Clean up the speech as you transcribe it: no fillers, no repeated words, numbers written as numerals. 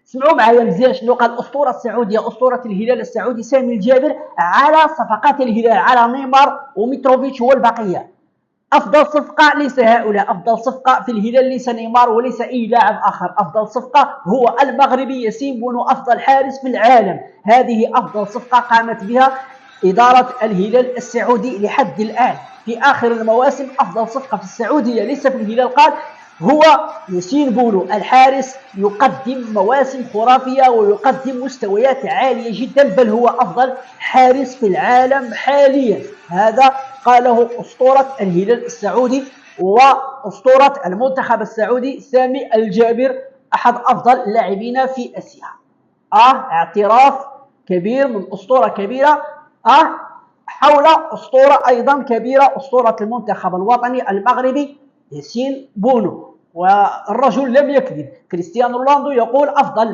اسمعوا معايا مزيان شنو قال الأسطورة السعودية، أسطورة الهلال السعودي سامي الجابر على صفقات الهلال، على نيمار وميتروفيتش والبقية. أفضل صفقة ليس هؤلاء، أفضل صفقة في الهلال ليس نيمار وليس أي لاعب آخر، أفضل صفقة هو المغربي ياسين بونو، أفضل حارس في العالم. هذه أفضل صفقة قامت بها إدارة الهلال السعودي لحد الآن. في آخر المواسم أفضل صفقة في السعودية ليس في الهلال قال هو ياسين بونو، الحارس يقدم مواسم خرافية ويقدم مستويات عالية جدا، بل هو أفضل حارس في العالم حاليا. هذا قاله أسطورة الهلال السعودي وأسطورة المنتخب السعودي سامي الجابر، أحد أفضل اللاعبين في آسيا. اعتراف كبير من أسطورة كبيرة حول أسطورة أيضا كبيرة، أسطورة المنتخب الوطني المغربي ياسين بونو. والرجل لم يكذب، كريستيانو رونالدو يقول أفضل